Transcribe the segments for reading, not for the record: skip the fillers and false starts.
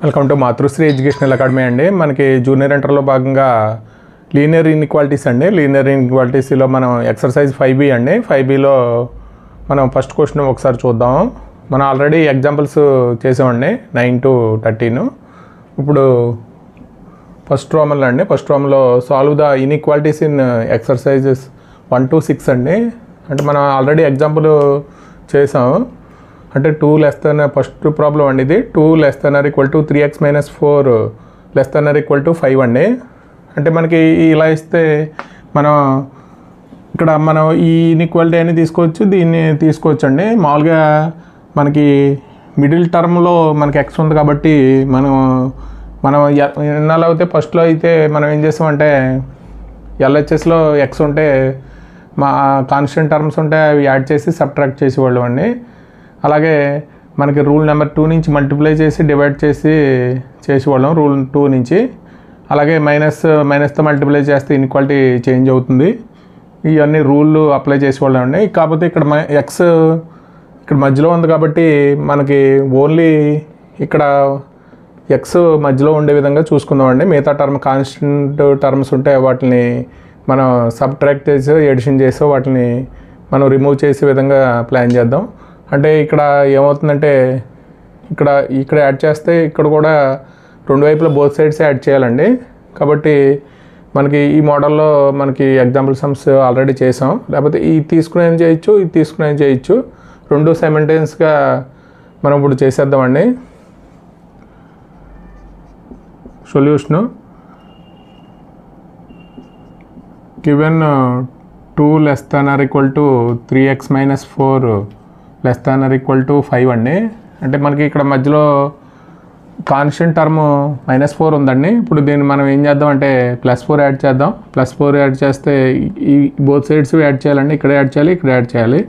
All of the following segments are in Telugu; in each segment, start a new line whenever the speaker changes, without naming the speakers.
Welcome to Matrusri educational academy అండి. మనకి జూనియర్ ఇంటర్లో భాగంగా లీనియర్ ఇన్ఈక్వాలిటీస్ అండి. లీనియర్ ఇన్ఈక్వాలిటీస్లో మనం ఎక్సర్సైజ్ 5B అండి. 5Bలో మనం ఫస్ట్ క్వశ్చన్ ఒకసారి చూద్దాం. మనం ఆల్రెడీ ఎగ్జాంపుల్స్ చేసామండి 9 to 13. ఇప్పుడు ఫస్ట్ రోమన్లో అండి. ఫస్ట్ రోమన్లో solve the inequalities in exercises 1 to 6 అండి. అంటే మనం ఆల్రెడీ ఎగ్జాంపుల్ చేసాం. అంటే 2 less than ఫస్ట్ ప్రాబ్లం అండి ఇది. 2 less than or equal to 3x minus 4 less than or equal to 5 అండి. అంటే మనకి ఇలా ఇస్తే మనం ఇక్కడ మనం ఈ ఇన్ఈక్వాలిటీ అని తీసుకోవచ్చు, దీన్ని తీసుకోవచ్చు అండి. మామూలుగా మనకి మిడిల్ టర్మ్లో మనకి ఎక్స్ ఉంది కాబట్టి మనం ఎన్నాళ్ళు అయితే ఫస్ట్లో అయితే మనం ఏం చేస్తామంటే ఎల్హెచ్ఎస్లో ఎక్స్ ఉంటే మా కాన్స్టెంట్ టర్మ్స్ ఉంటే అవి యాడ్ చేసి సబ్ట్రాక్ట్ చేసేవాళ్ళం అండి. అలాగే మనకి రూల్ నెంబర్ 2 నుంచి మల్టిప్లై చేసి డివైడ్ చేసేవాళ్ళం రూల్ 2 నుంచి. అలాగే మైనస్తో మల్టిప్లై చేస్తే ఇన్ఈక్వాలిటీ చేంజ్ అవుతుంది. ఇవన్నీ రూల్ అప్లై చేసేవాళ్ళం అండి. కాకపోతే ఇక్కడ ఎక్స్ ఇక్కడ మధ్యలో ఉంది కాబట్టి మనకి ఓన్లీ ఇక్కడ ఎక్స్ మధ్యలో ఉండే విధంగా చూసుకుందామండి. మిగతా కాన్స్టెంట్ టర్మ్స్ ఉంటే వాటిని మనం సబ్ట్రాక్ట్ చేసి ఎడిషన్ చేసి వాటిని మనం రిమూవ్ చేసే విధంగా ప్లాన్ చేద్దాం. అంటే ఇక్కడ ఏమవుతుందంటే ఇక్కడ యాడ్ చేస్తే ఇక్కడ కూడా రెండు వైపులా బోత్ సైడ్స్ యాడ్ చేయాలండి. కాబట్టి మనకి ఈ మోడల్లో మనకి ఎగ్జాంపుల్ సమ్స్ ఆల్రెడీ చేసాం. లేకపోతే ఇది తీసుకునే చేయొచ్చు, ఇది తీసుకునే చేయొచ్చు. రెండు సైమల్టేనియస్గా మనం ఇప్పుడు చేసేద్దామండి. Solution given 2 less than or equal to 3x minus 4 less than or equal to 5 అండి. అంటే మనకి ఇక్కడ మధ్యలో కాన్స్టెంట్ టర్మ్ -4 ఉందండి. ఇప్పుడు దీన్ని మనం ఏం చేద్దాం అంటే +4 యాడ్ చేద్దాం. +4 యాడ్ చేస్తే ఈ బోత్ సైడ్స్ యాడ్ చేయాలండి. ఇక్కడ యాడ్ చేయాలి, ఇక్కడ యాడ్ చేయాలి.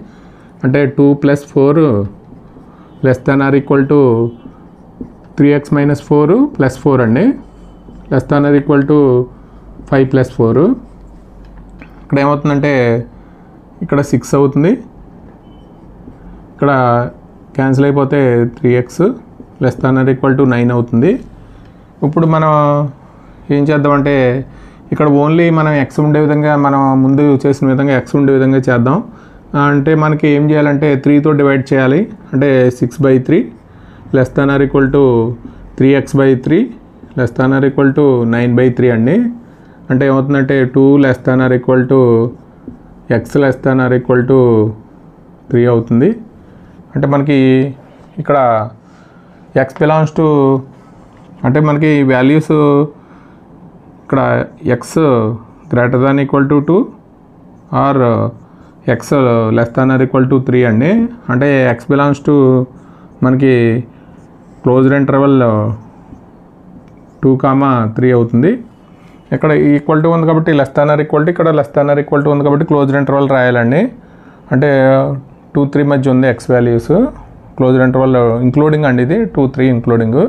అంటే 2 + 4 less than or equal to 3x minus 4 + 4 అండి. less than or equal to 5 + 4. ఇక్కడ ఏమవుతుందంటే ఇక్కడ 6 అవుతుంది. ఇక్కడ క్యాన్సిల్ అయిపోతే 3x less than or equal to 9 అవుతుంది. ఇప్పుడు మనం ఏం చేద్దామంటే ఇక్కడ ఓన్లీ మనం ఎక్స్ ఉండే విధంగా మనం ముందు చేసిన విధంగా ఎక్స్ ఉండే విధంగా చేద్దాం. అంటే మనకి ఏం చేయాలంటే 3తో డివైడ్ చేయాలి. అంటే 6/3 less than or equal to 3x/3 less than or equal to 9/3 అండి. అంటే ఏమవుతుందంటే 2 less than or equal to x less than or equal to 3 అవుతుంది. అంటే మనకి ఇక్కడ ఎక్స్ బిలాంగ్స్ టు అంటే మనకి వాల్యూస్ ఇక్కడ x greater than equal to 2 or x less than or equal to 3 అండి. అంటే ఎక్స్ బిలాంగ్స్ టు మనకి క్లోజ్డ్ ఇంటర్వల్ 2, 3 అవుతుంది. ఇక్కడ ఈక్వల్ టు ఉంది కాబట్టి less than or equal to, ఇక్కడ less than or equal to ఉంది కాబట్టి క్లోజ్డ్ ఇంటర్వల్ రాయాలండి. అంటే 2, 3 మధ్య ఉంది X values. Closed interval including అండి, ఇది 2, 3 ఇంక్లూడింగ్.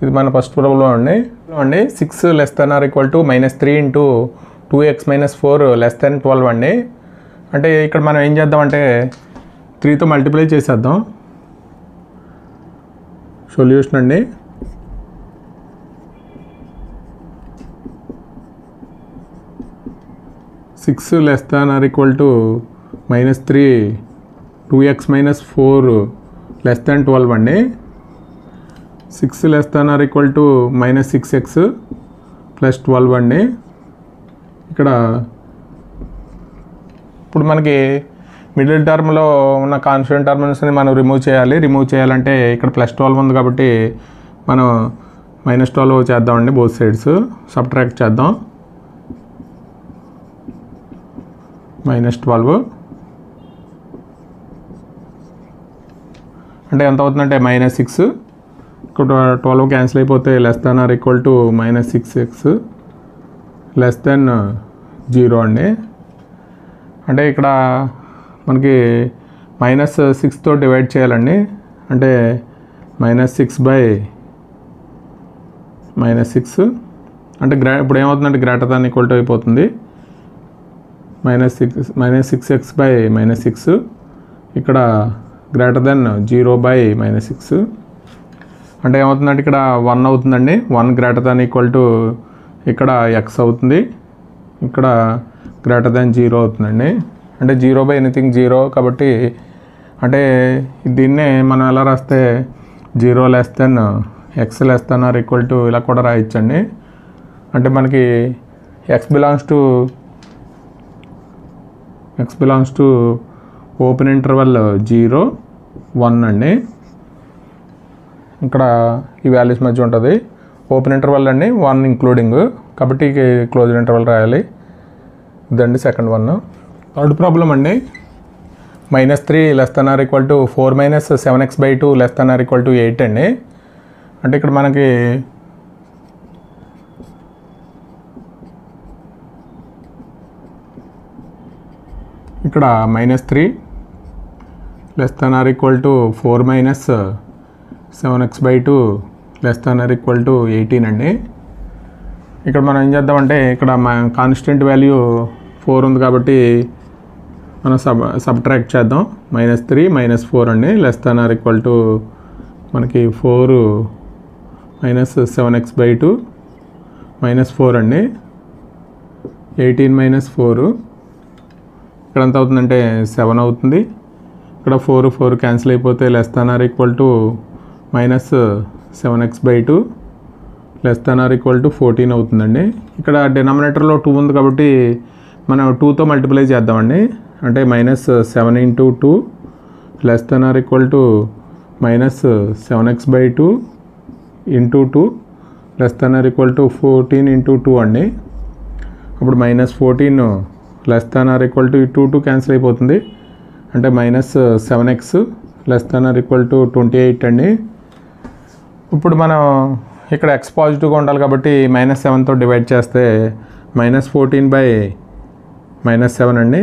ఇది మన ఫస్ట్ ప్రాబ్లం అండి. 6 less than or equal to -3 into 2x minus 4 less than 12 అండి. అంటే ఇక్కడ మనం ఏం చేద్దామంటే 3తో మల్టిప్లై చేసేద్దాం. సొల్యూషన్ అండి. -6 less than or equal to -3 2x minus 4 less than 12 అండి. 6 less than or equal to -6x plus 12 అండి. ఇక్కడ ఇప్పుడు మనకి మిడిల్ టర్మ్లో ఉన్న కాన్స్టెంట్ టర్మ్స్ని మనం రిమూవ్ చేయాలంటే ఇక్కడ +12 ఉంది కాబట్టి మనం -12 చేద్దామండి. బోత్ సైడ్స్ సబ్ట్రాక్ట్ చేద్దాం. -12 అంటే ఎంత అవుతుందంటే -6. ఇక్కడ 12 క్యాన్సిల్ అయిపోతే less than or equal to -6x less than 0 అండి. అంటే ఇక్కడ మనకి -6తో డివైడ్ చేయాలండి. అంటే -6/-6 అంటే ఇప్పుడు ఏమవుతుందంటే గ్రేటర్ దాన్ ఈక్వల్ టు అయిపోతుంది. -6x/-6 ఇక్కడ గ్రేటర్ దెన్ 0/-6. అంటే ఏమవుతుందంటే ఇక్కడ 1 అవుతుందండి. 1 గ్రేటర్ దాన్ ఈక్వల్ టు ఇక్కడ ఎక్స్ అవుతుంది, ఇక్కడ గ్రేటర్ దాన్ 0 అవుతుందండి. అంటే 0 బై ఎనీథింగ్ 0 కాబట్టి అంటే దీన్నే మనం ఎలా రాస్తే 0 less than x less than or equal to ఇలా కూడా రాయొచ్చండి. అంటే మనకి x belongs to open interval 0, 1 అండి. ఇక్కడ ఈ వాల్యూస్ మధ్య ఉంటుంది. ఓపెన్ ఇంటర్వల్ అండి 1 ఇంక్లూడింగ్, కాబట్టి క్లోజ్డ్ ఇంటర్వల్ రాయాలి. ఇదండి సెకండ్ వన్. థర్డ్ ప్రాబ్లం అండి, -3 less than or equal to 4 - 7x/2 less than or equal to 8 అండి. అంటే ఇక్కడ మనకి ఇక్కడ -3 less than or equal to 4 - 7x/2 less than or equal to 18 అండి. ఇక్కడ మనం ఏం చేద్దామంటే ఇక్కడ కాన్స్టెంట్ వాల్యూ 4 ఉంది కాబట్టి మనం సబ్ట్రాక్ట్ చేద్దాం. -3 - 4 అండి less than or equal to మనకి 4 - 7x/2 -4 అండి. 18 - 4 ఇక్కడ ఎంత అవుతుందంటే 7 అవుతుంది. ఇక్కడ 4 క్యాన్సిల్ అయిపోతే less than or equal to -7x/2 less than or equal to 14 అవుతుందండి. ఇక్కడ డినామినేటర్లో 2 ఉంది కాబట్టి మనం 2తో మల్టిప్లై చేద్దామండి. అంటే -7 × 2 less than or equal to -7x/2 × 2 less than or equal to 14 × 2 అండి. అప్పుడు -14 less than or equal to 2 cancel అయిపోతుంది. అంటే -7x less than or equal to 28 అండి. ఇప్పుడు మనం ఇక్కడ x పాజిటివ్గా ఉండాలి కాబట్టి -7తో డివైడ్ చేస్తే -14/-7 అండి.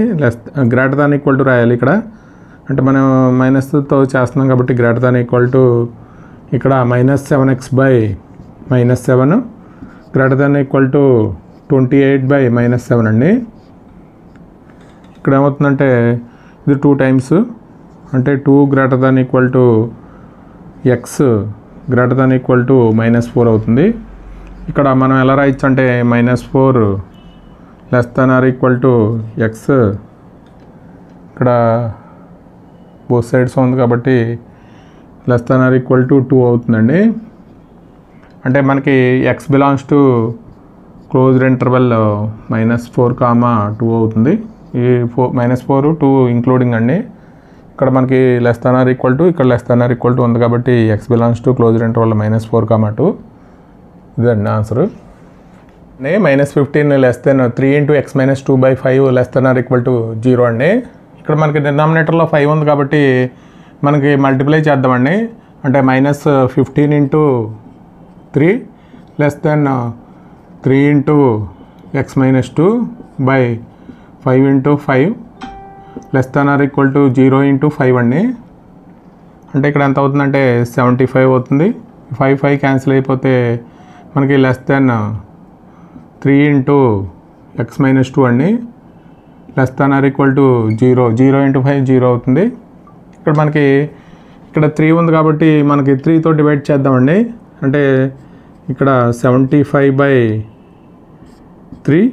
గ్రేటర్ దాన్ ఈక్వల్ టు రాయాలి ఇక్కడ. అంటే మనం మైనస్తో చేస్తున్నాం కాబట్టి గ్రేటర్ దాన్ ఈక్వల్ టు ఇక్కడ -7x/-7 greater than equal to 28/-7 అండి. ఇక్కడ ఏమవుతుందంటే ఇది 2 టైమ్స్, అంటే 2 greater than equal to X greater than equal to -4 అవుతుంది. ఇక్కడ మనం ఎలా రాయొచ్చు అంటే -4 less than or equal to X, ఇక్కడ బోత్ సైడ్స్ ఉంది కాబట్టి less than or equal to 2 అవుతుందండి. అంటే మనకి x belongs to closed interval -4, 2 అవుతుంది. ఈ -4, 2 ఇంక్లూడింగ్ అండి. ఇక్కడ మనకి less than or equal to, ఇక్కడ less than or equal to ఉంది కాబట్టి x belongs to closed interval -4, 2 ఇదండి answer. -15 less than 3 × x - 2/5 less than or equal to 0 అండి. ఇక్కడ మనకి డినామినేటర్లో 5 ఉంది కాబట్టి మనకి మల్టిప్లై చేద్దామండి. అంటే -15 × 3 less than 3 × x - 2/5 × 5 less than or equal to 0 × 5 అండి. అంటే ఇక్కడ ఎంత అవుతుందంటే 75 అవుతుంది. 5 క్యాన్సిల్ అయిపోతే మనకి లెస్ దెన్ 3 × x - 2 అండి less than or equal to 0 × 5 0 అవుతుంది. ఇక్కడ మనకి ఇక్కడ 3 ఉంది కాబట్టి మనకి 3తో డివైడ్ చేద్దామండి. అంటే ఇక్కడ 75/3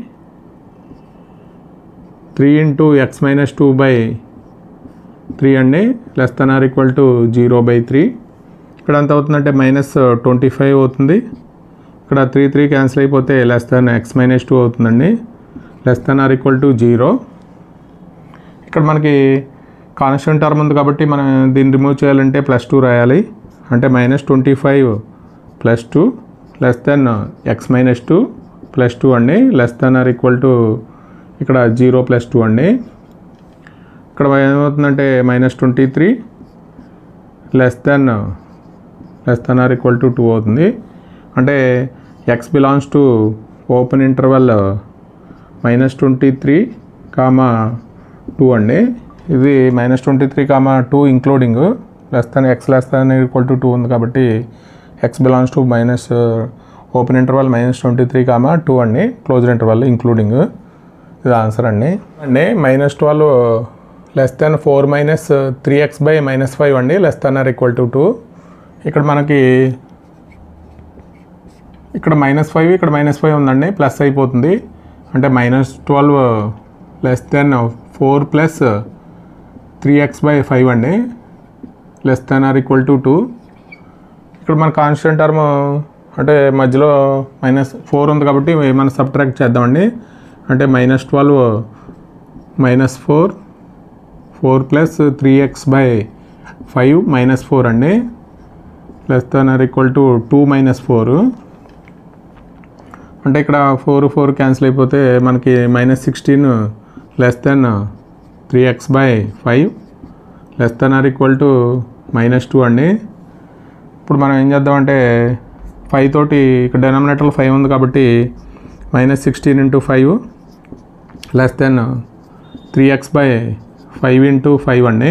3 × x - 2/3 అండి less than or equal to 0/3. ఇక్కడ ఎంత అవుతుందంటే -25 అవుతుంది. ఇక్కడ 3 క్యాన్సిల్ అయిపోతే లెస్ దెన్ x - 2 అవుతుందండి less than or equal to 0. ఇక్కడ మనకి కాన్స్టెంట్ టర్మ్ ఉంది కాబట్టి మనం దీన్ని రిమూవ్ చేయాలంటే +2 రాయాలి. అంటే -25 + 2 లెస్ దెన్ x - 2 + 2 అండి less than or equal to ఇక్కడ 0 + 2 అండి. ఇక్కడ ఏమవుతుందంటే -23 less than or equal to 2 అవుతుంది. అంటే x belongs to open interval -23, 2 అండి. ఇది -23, 2 including x less than equal to 2 ఉంది కాబట్టి x belongs to open interval -23, 2 అండి క్లోజ్డ్ ఇంటర్వల్ ఇంక్లూడింగ్. ఇది ఆన్సర్ అండి. -12 లెస్ దెన్ 4 - 3x/-5 అండి less than or equal to 2. ఇక్కడ మనకి ఇక్కడ -5 ఇక్కడ -5 ఉందండి, ప్లస్ అయిపోతుంది. అంటే -12 లెస్ దెన్ 4 ప్లస్ 3x/5 అండి, less than or equal to 2. ఇక్కడ మన కాన్స్టెంట్ టర్మ్ అంటే మధ్యలో -4 ఉంది కాబట్టి మనం సబ్ట్రాక్ట్ చేద్దామండి. అంటే -12 -4 ప్లస్ 3x/5 -4 అండి, less than or equal to 2 -4. అంటే ఇక్కడ 4 క్యాన్సిల్ అయిపోతే మనకి -16 less than 3x/5 less than or equal to -2 అండి. ఇప్పుడు మనం ఏం చేద్దామంటే 5 తోటి ఇక్కడ డినామినేటర్లో 5 ఉంది కాబట్టి -16 × 5 లెస్ దెన్ 3x/5 × 5 అండి,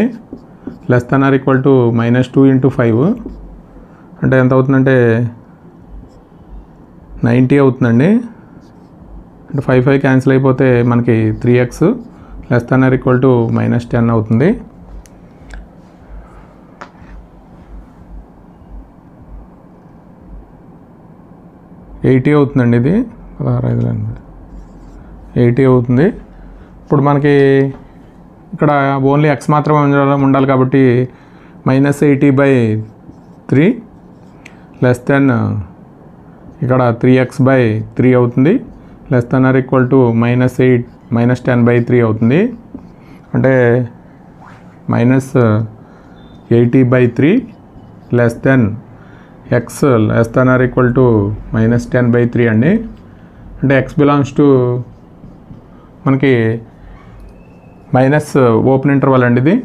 less than or equal to -2 × 5. అంటే ఎంత అవుతుందంటే 90 అవుతుందండి. అంటే 5 క్యాన్సిల్ అయిపోతే మనకి 3x less than or equal to -10 అవుతుంది. $80 అవుతుందండి, ఇది 80 అవుతుంది. ఇప్పుడు మనకి ఇక్కడ ఓన్లీ x మాత్రమే ఉండాలి కాబట్టి -80/3 లెస్ దెన్ ఇక్కడ 3x/3 అవుతుంది, less than or equal to -10/3 అవుతుంది. అంటే -80/3 less than x less than or equal to -10/3 అండి. అంటే x బిలాంగ్స్ టు మనకి మైనస్ ఓపెన్ ఇంటర్వల్ అండి, ఇది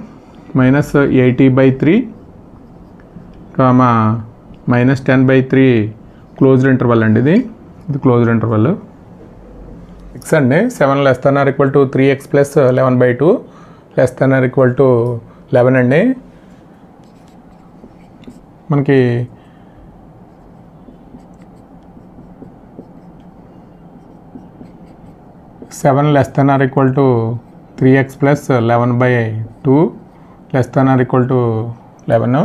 -80/3 -10/3 క్లోజ్డ్ ఇంటర్వల్ అండి, ఇది క్లోజ్డ్ ఇంటర్వల్. x అండి 7 less than or equal to 3x plus 11/2 less than or equal to 11 అండి. మనకి seven less than or equal to 3x plus 11/2 less than or equal to 11.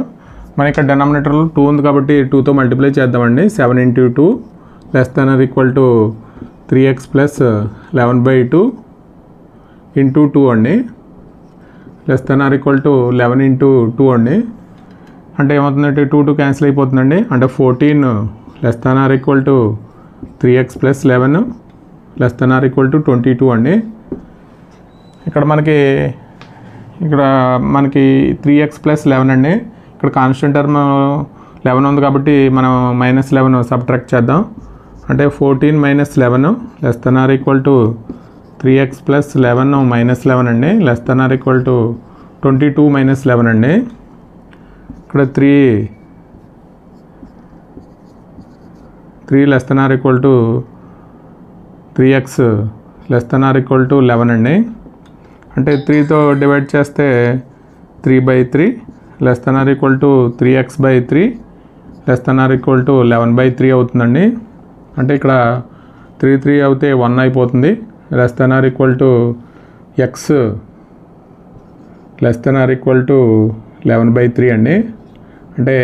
మన ఇక్కడ డినామినేటర్లో 2 ఉంది కాబట్టి 2తో మల్టిప్లై చేద్దామండి. 7 × 2 less than or equal to 3x plus 11/2 × 2 అండి, less than or equal to 11 × 2 అండి. అంటే ఏమవుతుందంటే 2 క్యాన్సిల్ అయిపోతుందండి. అంటే 14 less than or equal to 3x plus 11 less than or equal to 22 అండి. ఇక్కడ మనకి 3x ప్లస్ 11 అండి. ఇక్కడ కాన్స్టెంట్ టర్మ్ 11 ఉంది కాబట్టి మనం -11 సబ్ట్రాక్ట్ చేద్దాం. అంటే 14 - 11 less than or equal to 3x plus 11 -11 అండి, less than or equal to 22 - 11 అండి. ఇక్కడ 3 less than or equal to 3x less than or equal to 11 అండి. అంటే 3తో డివైడ్ చేస్తే 3/3 less than or equal to 3x/3 less than or equal to 11/3 అవుతుందండి. అంటే ఇక్కడ 3 అవుతే 1 అయిపోతుంది, less than or equal to x less than or equal to 11/3 అండి. అంటే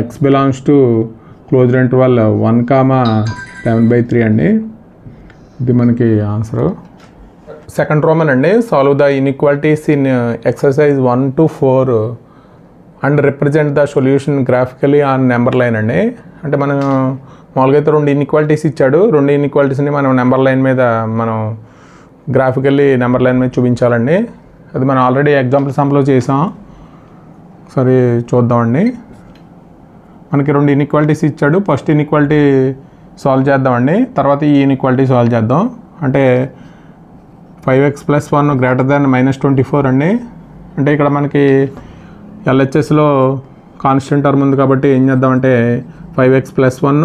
x belongs to closed interval 1, 11/3 అండి. ఇది మనకి ఆన్సరు. సెకండ్ రోమన్ అండి, solve the inequalities in exercise 1 to 4 and represent the solution graphically on number line అండి. అంటే మనం మామూలుగా అయితే 2 ఇన్ఈక్వాలిటీస్ ఇచ్చాడు. 2 ఇన్ఈక్వాలిటీస్ని మనం నెంబర్ లైన్ మీద మనం గ్రాఫికల్లీ నెంబర్ లైన్ మీద చూపించాలండి. అది మనం ఆల్రెడీ ఎగ్జాంపుల్ సమ్లో చేసాం, ఒకసారి చూద్దామండి. మనకి 2 ఇన్ఈక్వాలిటీస్ ఇచ్చాడు. ఫస్ట్ ఇన్ఈక్వాలిటీ సాల్వ్ చేద్దామండి, తర్వాత ఈ ఇన్ఈక్వాలిటీ సాల్వ్ చేద్దాం. అంటే 5x + 1 గ్రేటర్ దాన్ -24 అండి. అంటే ఇక్కడ మనకి LHSలో కాన్స్టెంట్ టర్మ్ ఉంది కాబట్టి ఏం చేద్దామంటే 5x + 1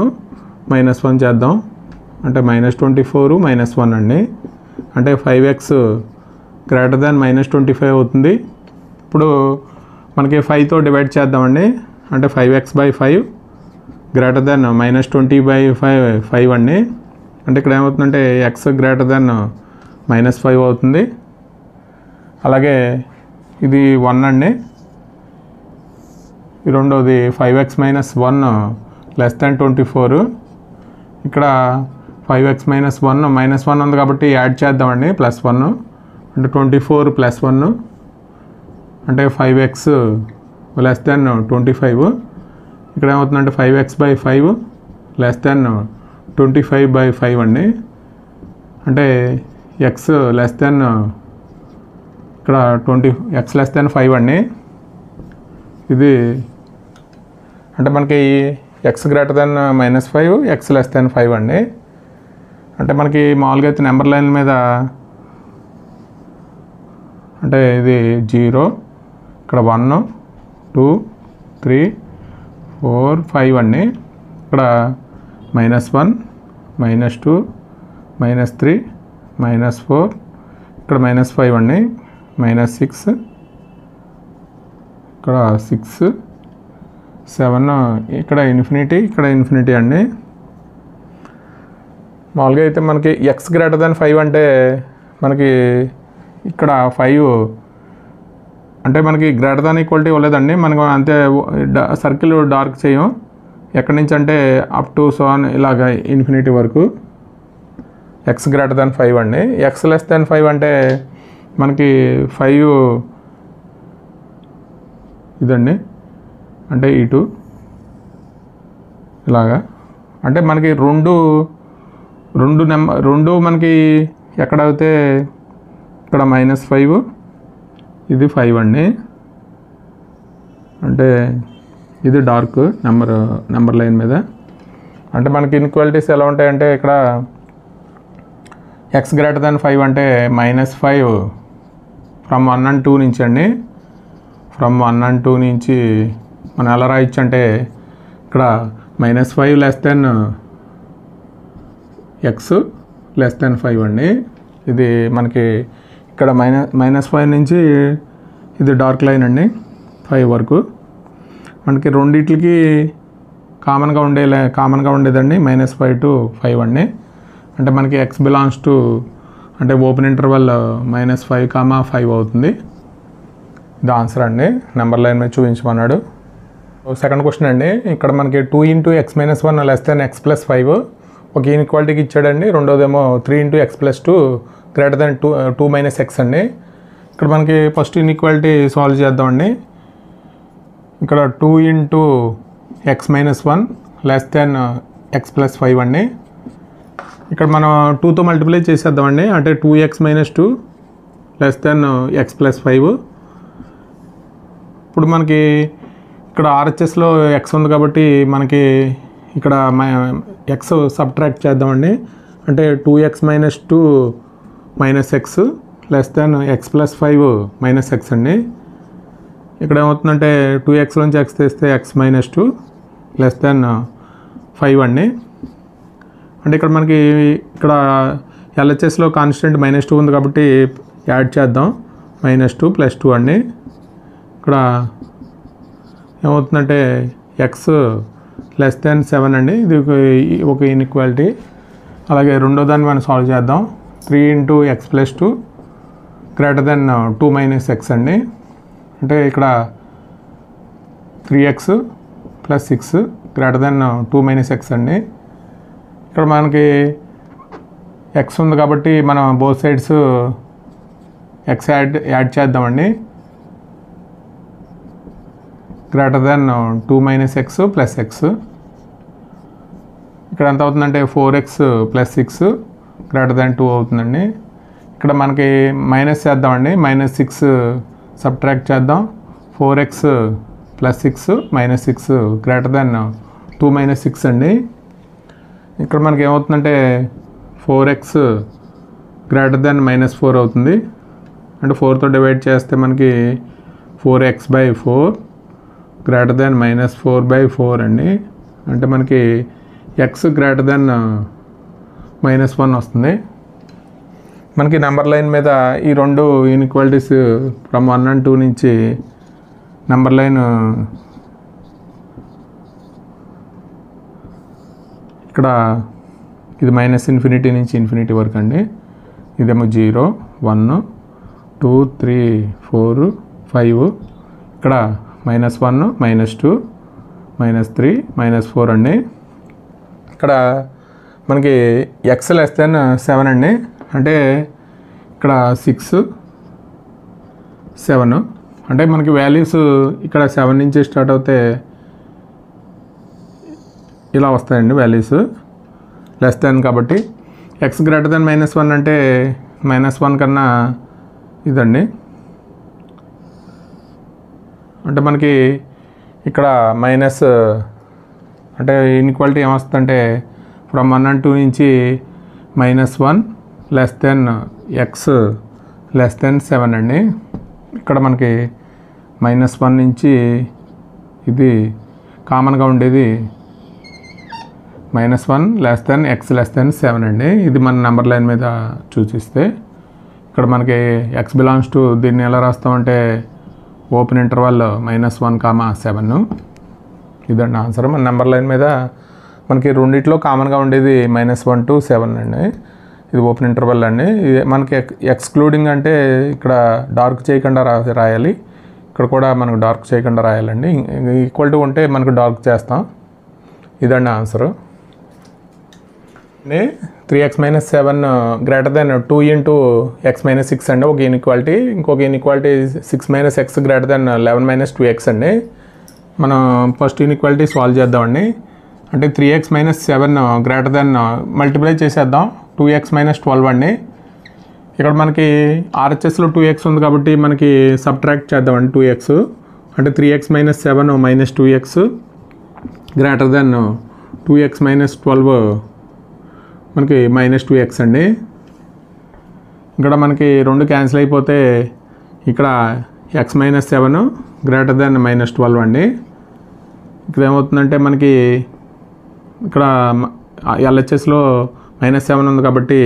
-1 చేద్దాం. అంటే -24 -1 అండి. అంటే 5x గ్రేటర్ దాన్ -25 అవుతుంది. ఇప్పుడు మనకి 5తో డివైడ్ చేద్దామండి. అంటే 5x/5 గ్రేటర్ దాన్ -20/5 అండి. అంటే ఇక్కడ ఏమవుతుందంటే x గ్రేటర్ దాన్ -5 అవుతుంది. అలాగే ఇది 1 అండి. ఈ రెండోది 5x - 1 లెస్ దాన్ 24. ఇక్కడ 5x - 1 -1 ఉంది కాబట్టి యాడ్ చేద్దామండి, +1 అంటే 24 + 1 అంటే 5x < 25. ఇక్కడ ఏమవుతుందంటే 5x/5 < 25/5 అండి. అంటే x ఇక్కడ 20 x 5 అండి. ఇది అంటే మనకి x greater than -5 x less than 5 అండి. అంటే మనకి మామూలుగా అయితే నెంబర్ లైన్ మీద అంటే ఇది 0, ఇక్కడ 1 2 3 4 5 అండి. ఇక్కడ -1 -2 -3 -4 ఇక్కడ -5 అండి. -6 ఇక్కడ 6 7 ఇక్కడ ఇన్ఫినిటీ, ఇక్కడ ఇన్ఫినిటీ అండి. మామూలుగా అయితే మనకి x greater than 5 అంటే మనకి ఇక్కడ 5 అంటే మనకి గ్రేటర్ దాన్ ఈక్వాలిటీ ఇవ్వలేదండి. మనకు అంతే సర్కిల్ డార్క్ చేయం. ఎక్కడి నుంచి అంటే అప్ టు ఇలాగ ఇన్ఫినిటీ వరకు x greater than 5 అండి. x less than 5 అంటే మనకి 5 ఇదండి, అంటే ఇటు ఇలాగా. అంటే మనకి రెండు మనకి ఎక్కడైతే ఇక్కడ -5 ఇది 5 అండి. అంటే ఇది డార్క్ నెంబర్ లైన్ మీద. అంటే మనకి ఇన్ఈక్వాలిటీస్ ఎలా ఉంటాయంటే ఇక్కడ x greater than 5 అంటే -5 ఫ్రమ్ 1 and 2 నుంచి అండి. ఫ్రమ్ 1 and 2 నుంచి మనం ఎలా రాయొచ్చు అంటే ఇక్కడ -5 x less than 5 అండి. ఇది మనకి ఇక్కడ -5 నుంచి ఇది డార్క్ లైన్ అండి 5 వరకు. మనకి రెండిట్లకి కామన్గా ఉండేదండి -5 to 5 అండి. అంటే మనకి x belongs to అంటే ఓపెన్ ఇంటర్వల్ -5, 5 అవుతుంది. ఇది ఆన్సర్ అండి. నెంబర్ లైన్ మీద చూపించమన్నాడు. సెకండ్ క్వశ్చన్ అండి. ఇక్కడ మనకి 2 × x - 1 less than x + 5 ఒక ఈక్వాలిటీకి ఇచ్చాడండి. రెండోదేమో 3 × x + 2 greater than 2 - x అండి. ఇక్కడ మనకి ఫస్ట్ ఇన్ఈక్వాలిటీ సాల్వ్ చేద్దామండి. ఇక్కడ 2 × x - 1 less than x + 5 అండి. ఇక్కడ మనం 2తో మల్టిప్లై చేసేద్దామండి. అంటే 2x - 2 less than x + 5. ఇప్పుడు మనకి ఇక్కడ RHSలో x ఉంది కాబట్టి మనకి ఇక్కడ x సబ్ట్రాక్ట్ చేద్దామండి. అంటే 2x - 2 - x less than x + 5 - x అండి. ఇక్కడ ఏమవుతుందంటే 2x నుంచి x తీస్తే x - 2 less than 5 అండి. అంటే ఇక్కడ మనకి ఇక్కడ LHSలో కాన్స్టెంట్ -2 ఉంది కాబట్టి యాడ్ చేద్దాం. -2 + 2 అండి. ఇక్కడ ఏమవుతుందంటే x less than 7 అండి. ఇది ఒక ఇన్ఈక్వాలిటీ. అలాగే రెండో దాన్ని మనం సాల్వ్ చేద్దాం. 3 × x + 2 greater than 2 - x అండి. అంటే ఇక్కడ 3x + 6 greater than 2 - x అండి. ఇక్కడ మనకి x ఉంది కాబట్టి మనం బోత్ సైడ్స్ x యాడ్ చేద్దామండి. greater than 2 - x + x. ఇక్కడ ఎంత అవుతుందంటే 4x + 6 greater than 2 అవుతుందండి. ఇక్కడ మనకి మైనస్ చేద్దామండి. -6 సబ్ట్రాక్ట్ చేద్దాం. 4x + 6 -6 greater than 2 - 6 అండి. ఇక్కడ మనకి ఏమవుతుందంటే 4x greater than -4 అవుతుంది. అంటే 4తో డివైడ్ చేస్తే మనకి 4x/4 greater than -4/4 అండి. అంటే మనకి x greater than -1 వస్తుంది. మనకి నెంబర్ లైన్ మీద ఈ రెండు ఇన్ఈక్వాలిటీస్ ఫ్రమ్ 1 and 2 నుంచి నెంబర్ లైన్ ఇక్కడ ఇది -∞ నుంచి ఇన్ఫినిటీ వరకు అండి. ఇదేమో 0 1 2 3 4 5 ఇక్కడ -1 -2 -3 -4 అండి. ఇక్కడ మనకి ఎక్స్ లెస్ దెన్ 7 అండి. అంటే ఇక్కడ 6 7 అంటే మనకి వాల్యూస్ ఇక్కడ 7 నుంచి స్టార్ట్ అవుతే ఇలా వస్తాయండి వాల్యూస్ లెస్ దెన్. కాబట్టి ఎక్స్ గ్రేటర్ దెన్ -1 అంటే -1 కన్నా ఇదండి. అంటే మనకి ఇక్కడ మైనస్ అంటే ఇన్ఈక్వాలిటీ ఏమొస్తుందంటే ఫ్రమ్ 1 and 2 నుంచి -1 less than x less then 7 అండి. ఇక్కడ మనకి -1 నుంచి ఇది కామన్గా ఉండేది -1 less than x less then 7 అండి. ఇది మన నెంబర్ లైన్ మీద చూసిస్తే ఇక్కడ మనకి ఎక్స్ బిలాంగ్స్ టు దీన్ని ఎలా రాస్తామంటే ఓపెన్ ఇంటర్వల్ -1, 7. ఇదండి ఆన్సర్. మన నెంబర్ లైన్ మీద మనకి రెండిట్లో కామన్గా ఉండేది -1 to 7 అండి. ఇది ఓపెన్ ఇంటర్వల్ అండి. ఇది మనకి ఎక్స్క్లూడింగ్ అంటే ఇక్కడ డార్క్ చేయకుండా రాయాలి. ఇక్కడ కూడా మనకు డార్క్ చేయకుండా రాయాలండి. ఈక్వల్ టు ఉంటే మనకు డార్క్ చేస్తాం. ఇదండి answer. 3x - 7 greater than 2 into x - 6 అండి ఒక ఇన్ఈక్వాలిటీ. ఇంకొక inequality 6 - x greater than 11 - 2x అండి. మనం ఫస్ట్ ఇన్ఈక్వాలిటీ సాల్వ్ చేద్దామండి. అంటే 3x - 7 గ్రేటర్ దెన్ మల్టిప్లై చేసేద్దాం 2x - 12 అండి. ఇక్కడ మనకి RHSలో 2x ఉంది కాబట్టి మనకి సబ్ట్రాక్ట్ చేద్దామండి 2x. అంటే 3x - 7 -2x greater than 2x - 12 మనకి -2x అండి. ఇక్కడ మనకి 2 క్యాన్సిల్ అయిపోతే ఇక్కడ x - 7 గ్రేటర్ దెన్ -12 అండి. ఇక్కడ ఏమవుతుందంటే మనకి ఇక్కడ LHSలో -7 ఉంది కాబట్టి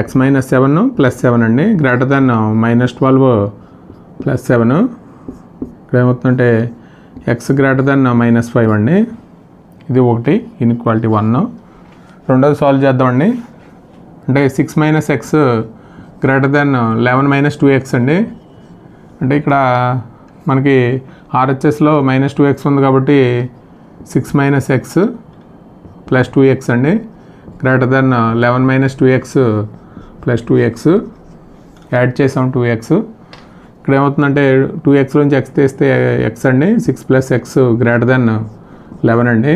x - 7 +7 అండి గ్రేటర్ దెన్ -12 +7. ఇక్కడ ఏమవుతుందంటే x గ్రేటర్ దెన్ -5 అండి. ఇది ఒకటి ఇన్ఈక్వాలిటీ 1. రెండోది సాల్వ్ చేద్దామండి. అంటే 6 - x గ్రేటర్ దెన్ 11 - 2x అండి. అంటే ఇక్కడ మనకి RHSలో -2x ఉంది కాబట్టి 6 - x + 2x అండి greater than 11 - 2x + 2x add చేసాం 2x. ఇక్కడ ఏమవుతుందంటే 2x నుంచి x తీస్తే x అండి 6 + x గ్రేటర్ దెన్ 11 అండి.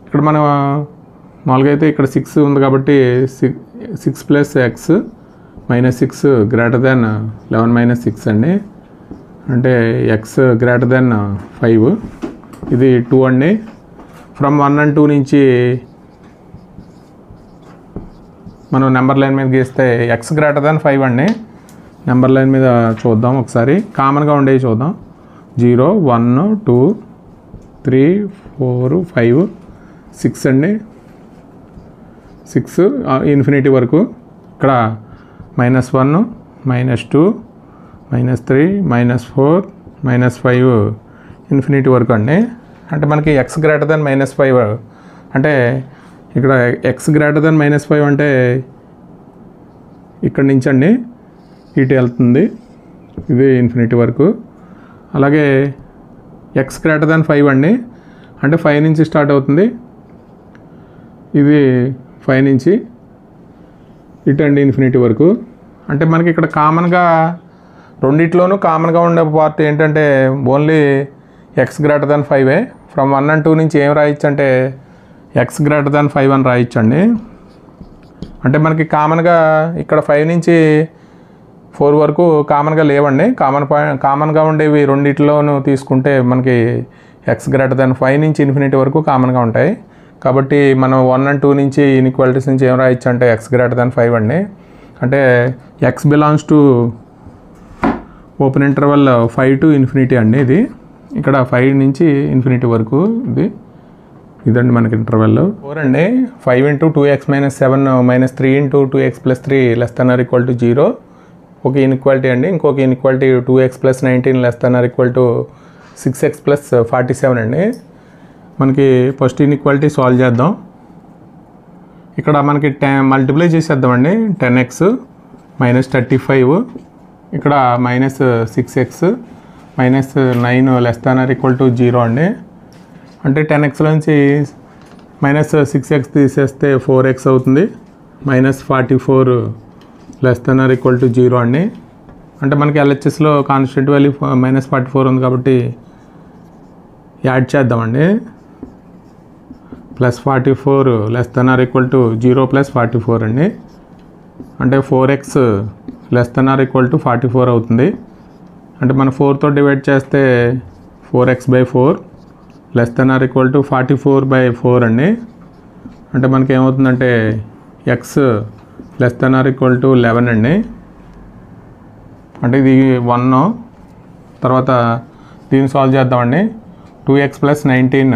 ఇక్కడ మనం మామూలుగా అయితే ఇక్కడ 6 ఉంది కాబట్టి 6 + x -6 గ్రేటర్ దెన్ 11 - 6 అండి. అంటే x గ్రేటర్ దెన్ 5. ఇది 2 అండి. ఫ్రమ్ 1 and 2 నుంచి మనం నెంబర్ లైన్ మీద గీస్తే x గ్రేటర్ దెన్ 5 అండి. నెంబర్ లైన్ మీద చూద్దాం ఒకసారి. కామన్గా ఉండేవి చూద్దాం. 0 1 2 3 4 5 6 అండి. 6 ఇన్ఫినిటీ వరకు. ఇక్కడ -1 -2 -3 -4 -5 ఇన్ఫినిటీ వరకు అండి. అంటే మనకి x గ్రేటర్ దెన్ -5 అంటే ఇక్కడ x గ్రేటర్ దెన్ -5 అంటే ఇక్కడ నుంచి అండి ఇటు వెళ్తుంది. ఇది ఇన్ఫినిటీ వరకు. అలాగే x గ్రేటర్ దెన్ 5 అండి. అంటే 5 నుంచి స్టార్ట్ అవుతుంది. ఇది 5 నుంచి ఇటు అండి ఇన్ఫినిటీ వరకు. అంటే మనకి ఇక్కడ కామన్గా రెండిట్లోనూ కామన్గా ఉండే పార్ట్ ఏంటంటే only x greater than 5. From 1 and 2 నుంచి ఏం రాయొచ్చు అంటే x గ్రేటర్ దెన్ 5 అని రాయొచ్చండి. అంటే మనకి కామన్గా ఇక్కడ 5 నుంచి 4 వరకు కామన్గా లేవండి. కామన్గా ఉండేవి రెండిట్లోనూ తీసుకుంటే మనకి x గ్రేటర్ దెన్ 5 నుంచి ఇన్ఫినిటీ వరకు కామన్గా ఉంటాయి. కాబట్టి మనం 1 and 2 నుంచి ఇన్ఈక్వాలిటీస్ నుంచి ఏం రాయొచ్చు అంటే x గ్రేటర్ దెన్ 5 అండి. అంటే x belongs to open interval 5 to ∞ అండి. ఇది ఇక్కడ 5 నుంచి ∞ వరకు ఇదండి మనకి ఇంటర్వెల్. 4 అండి. 5 into 2x - 7 - 3 into 2x + 3 <= 0 ఒక ఇన్ఈక్వాలిటీ అండి. ఇంకొక ఇన్ఈక్వాలిటీ 2x + 19 <= 6x + 47 అండి. మనకి ఫస్ట్ ఇన్ఈక్వాలిటీ సాల్వ్ చేద్దాం. ఇక్కడ మనకి మల్టిప్లై చేసేద్దామండి. 10x - 35 ఇక్కడ -6x -9 <= 0 అండి. అంటే 10x నుంచి -6x తీసేస్తే 4x అవుతుంది. -44 <<0 అండి. అంటే మనకి LHSలో కాన్స్టెంట్ వాల్యూ -44 ఉంది కాబట్టి యాడ్ చేద్దామండి. +44 <<0 +44 అండి. అంటే 4x <<44 అవుతుంది. అంటే మనం 4తో డివైడ్ చేస్తే 4x/4 <44/4 అండి. అంటే మనకి ఏమవుతుందంటే x <11 అండి. అంటే ఇది 1. తర్వాత దీన్ని సాల్వ్ చేద్దామండి. 2x + 19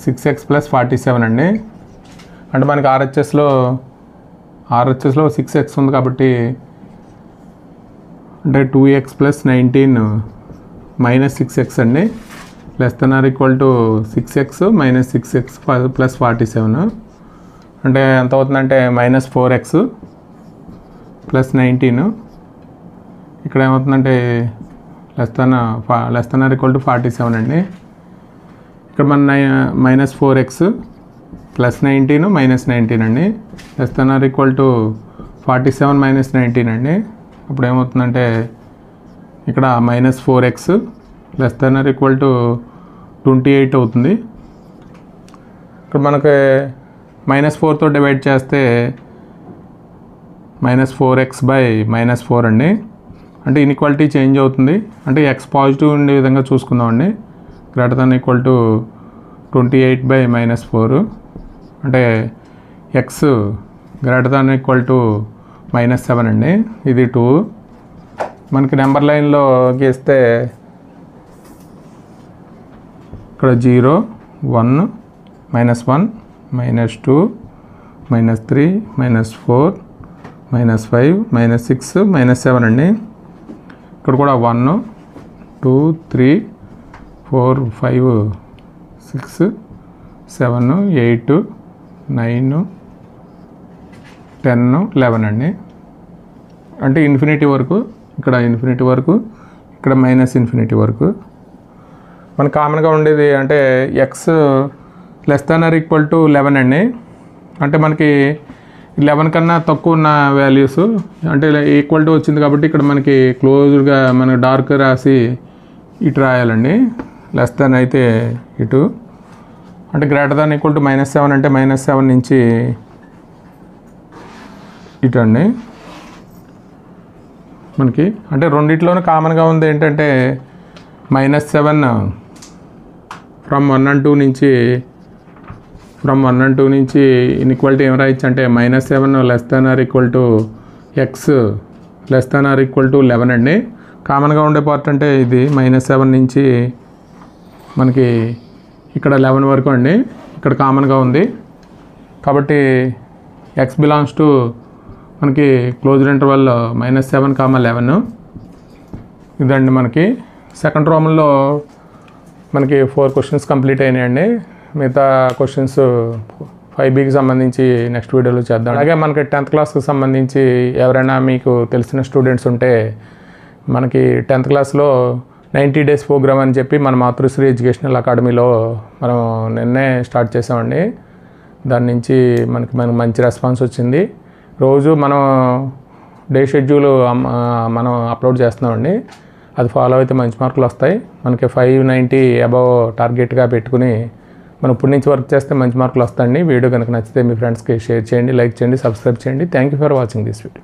<<6x + 47 అండి. అంటే మనకి RHSలో 6x ఉంది కాబట్టి అంటే 2x + 19 -6x అండి. <<6x - 6x + 47 అంటే ఎంత అవుతుందంటే -4x + 19. ఇక్కడ ఏమవుతుందంటే <47 అండి. ఇక్కడ మన -4x + 19 -19 అండి. <47 - 19 అండి. అప్పుడు ఏమవుతుందంటే ఇక్కడ -4x <28 అవుతుంది. ఇక్కడ మనకి -4తో డివైడ్ చేస్తే -4x/-4 అండి. అంటే ఇన్ఈక్వాలిటీ చేంజ్ అవుతుంది. అంటే x పాజిటివ్ ఉండే విధంగా చూసుకుందామండి. > 28/-4 అంటే x > -7 అండి. ఇది 2. మనకి నెంబర్ లైన్లో గీస్తే ఇక్కడ 0 1 -1 -2 -3 -4 -5 -6 -7 అండి. ఇక్కడ కూడా 1 2 3 4 5 6 7 8 9 10 11 అండి. అంటే ఇన్ఫినిటీ వరకు, ఇక్కడ ఇన్ఫినిటీ వరకు, ఇక్కడ -ఇన్ఫినిటీ వరకు. మనకు కామన్గా ఉండేది అంటే x << 11 అండి. అంటే మనకి 11 కన్నా తక్కువ ఉన్న వాల్యూస్ అంటే ఈక్వల్ టు వచ్చింది కాబట్టి ఇక్కడ మనకి క్లోజ్డ్గా మనం డార్క్ రాసి ఇటు రాయాలండి. లెస్ దాన్ అయితే ఇటు. అంటే > -7 అంటే -7 నుంచి ఇటు అండి. మనకి అంటే రెండిట్లోనూ కామన్గా ఉంది ఏంటంటే -7 ఫ్రమ్ 1 and 2 నుంచి ఇన్ఈక్వాలిటీ ఏం రాయొచ్చు అంటే -7 <> x <> 11 అండి. కామన్గా ఉండే పార్ట్ అంటే ఇది -7 నుంచి మనకి ఇక్కడ 11 వరకు అండి. ఇక్కడ కామన్గా ఉంది కాబట్టి x బిలాంగ్స్ టు మనకి క్లోజ్డ్ ఇంటర్వల్ -7, 11 ఇదండి. మనకి సెకండ్ రోమన్లో మనకి 4 క్వశ్చన్స్ కంప్లీట్ అయినాయండి. మిగతా క్వశ్చన్స్ 5Bకి సంబంధించి నెక్స్ట్ వీడియోలో చేద్దాం. అలాగే మనకి 10th క్లాస్కి సంబంధించి ఎవరైనా మీకు తెలిసిన స్టూడెంట్స్ ఉంటే మనకి 10th క్లాస్లో 90 days ప్రోగ్రామ్ అని చెప్పి మన మాతృశ్రీ ఎడ్యుకేషనల్ అకాడమీలో మనం నిన్నే స్టార్ట్ చేసామండి. దాని నుంచి మనకి మంచి రెస్పాన్స్ వచ్చింది. రోజు మనం డే షెడ్యూల్ మనం అప్లోడ్ చేస్తున్నామండి. అది ఫాలో అయితే మంచి మార్కులు వస్తాయి. మనకి 590 అబవ్ టార్గెట్గా పెట్టుకుని మనం ఇప్పటి నుంచి వర్క్ చేస్తే మంచి మార్కులు వస్తాయండి. వీడియో కనుక నచ్చితే మీ ఫ్రెండ్స్కి షేర్ చేయండి, లైక్ చేయండి, సబ్స్క్రైబ్ చేయండి. Thank you for watching this video.